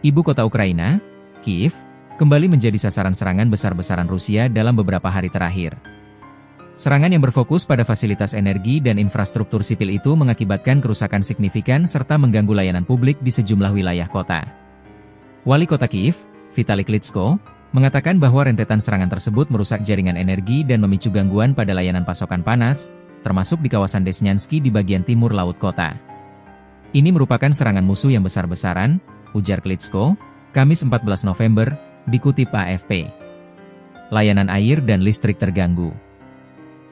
Ibu kota Ukraina, Kiev, kembali menjadi sasaran serangan besar-besaran Rusia dalam beberapa hari terakhir. Serangan yang berfokus pada fasilitas energi dan infrastruktur sipil itu mengakibatkan kerusakan signifikan serta mengganggu layanan publik di sejumlah wilayah kota. Wali kota Kiev, Vitali Klitschko, mengatakan bahwa rentetan serangan tersebut merusak jaringan energi dan memicu gangguan pada layanan pasokan panas, termasuk di kawasan Desnyanski di bagian timur laut kota. Ini merupakan serangan musuh yang besar-besaran, ujar Klitschko, Kamis 14 November, dikutip AFP. Layanan air dan listrik terganggu.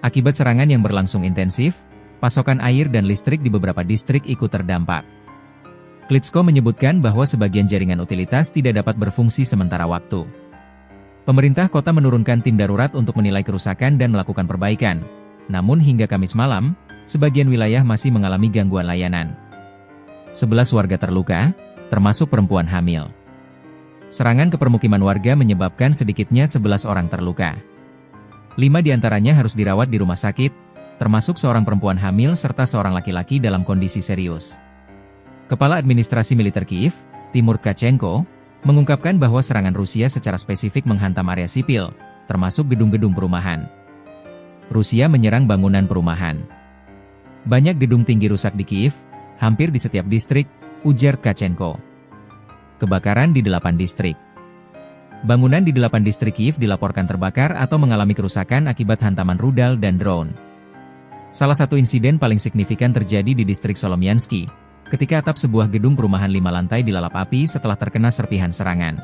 Akibat serangan yang berlangsung intensif, pasokan air dan listrik di beberapa distrik ikut terdampak. Klitschko menyebutkan bahwa sebagian jaringan utilitas tidak dapat berfungsi sementara waktu. Pemerintah kota menurunkan tim darurat untuk menilai kerusakan dan melakukan perbaikan. Namun hingga Kamis malam, sebagian wilayah masih mengalami gangguan layanan. 11 warga terluka, termasuk perempuan hamil. Serangan ke permukiman warga menyebabkan sedikitnya 11 orang terluka. 5 diantaranya harus dirawat di rumah sakit, termasuk seorang perempuan hamil serta seorang laki-laki dalam kondisi serius. Kepala Administrasi Militer Kiev, Timur Tkachenko, mengungkapkan bahwa serangan Rusia secara spesifik menghantam area sipil, termasuk gedung-gedung perumahan. Rusia menyerang bangunan perumahan. Banyak gedung tinggi rusak di Kiev, hampir di setiap distrik, ujar Tkachenko. Kebakaran di 8 distrik. Bangunan di 8 distrik Kiev dilaporkan terbakar atau mengalami kerusakan akibat hantaman rudal dan drone. Salah satu insiden paling signifikan terjadi di distrik Solomianski, ketika atap sebuah gedung perumahan 5 lantai dilalap api setelah terkena serpihan serangan.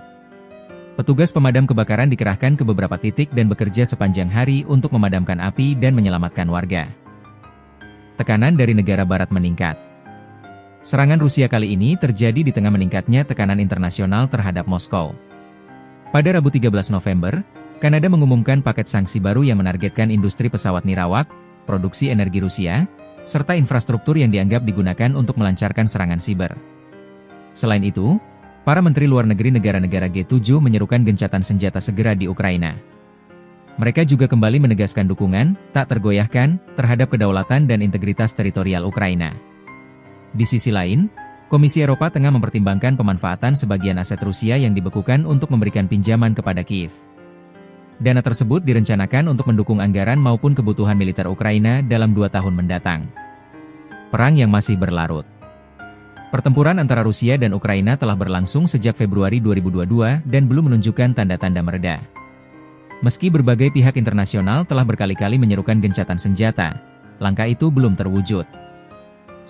Petugas pemadam kebakaran dikerahkan ke beberapa titik dan bekerja sepanjang hari untuk memadamkan api dan menyelamatkan warga. Tekanan dari negara barat meningkat. Serangan Rusia kali ini terjadi di tengah meningkatnya tekanan internasional terhadap Moskow. Pada Rabu 13 November, Kanada mengumumkan paket sanksi baru yang menargetkan industri pesawat nirawak, produksi energi Rusia, serta infrastruktur yang dianggap digunakan untuk melancarkan serangan siber. Selain itu, para menteri luar negeri negara-negara G7 menyerukan gencatan senjata segera di Ukraina. Mereka juga kembali menegaskan dukungan, tak tergoyahkan, terhadap kedaulatan dan integritas teritorial Ukraina. Di sisi lain, Komisi Eropa tengah mempertimbangkan pemanfaatan sebagian aset Rusia yang dibekukan untuk memberikan pinjaman kepada Kiev. Dana tersebut direncanakan untuk mendukung anggaran maupun kebutuhan militer Ukraina dalam 2 tahun mendatang. Perang yang masih berlarut. Pertempuran antara Rusia dan Ukraina telah berlangsung sejak Februari 2022 dan belum menunjukkan tanda-tanda mereda. Meski berbagai pihak internasional telah berkali-kali menyerukan gencatan senjata, langkah itu belum terwujud.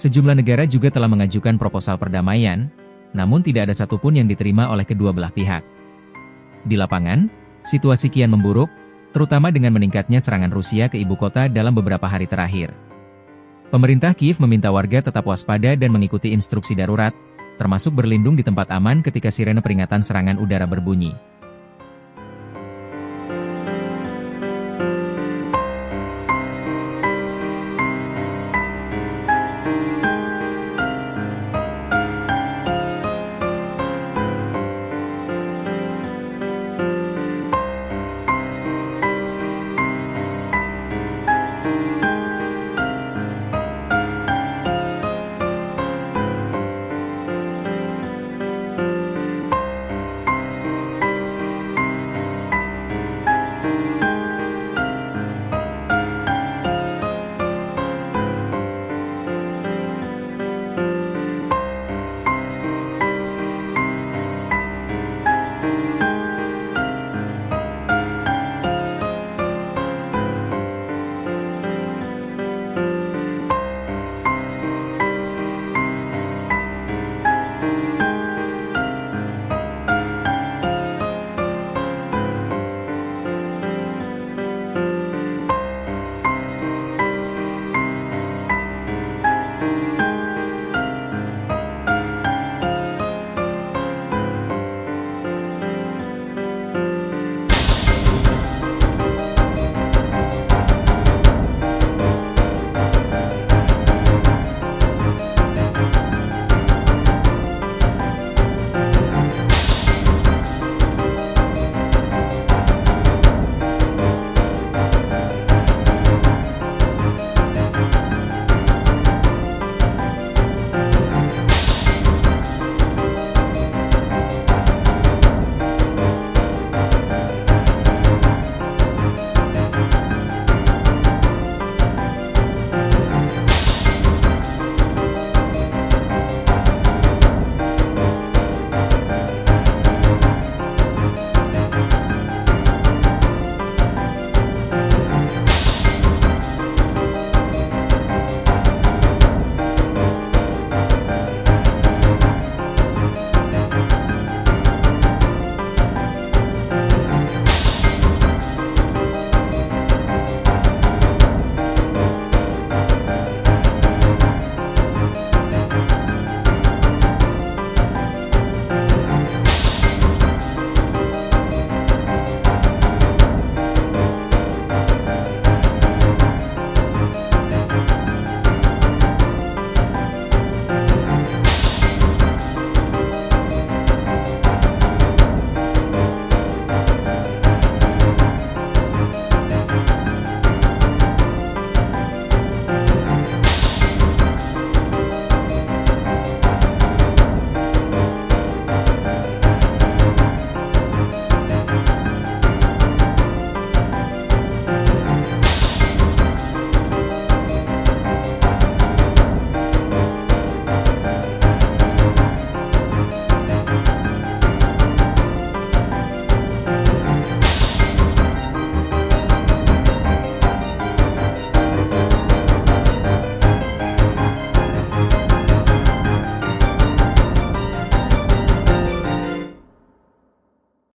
Sejumlah negara juga telah mengajukan proposal perdamaian, namun tidak ada satupun yang diterima oleh kedua belah pihak. Di lapangan, situasi kian memburuk, terutama dengan meningkatnya serangan Rusia ke ibu kota dalam beberapa hari terakhir. Pemerintah Kiev meminta warga tetap waspada dan mengikuti instruksi darurat, termasuk berlindung di tempat aman ketika sirene peringatan serangan udara berbunyi.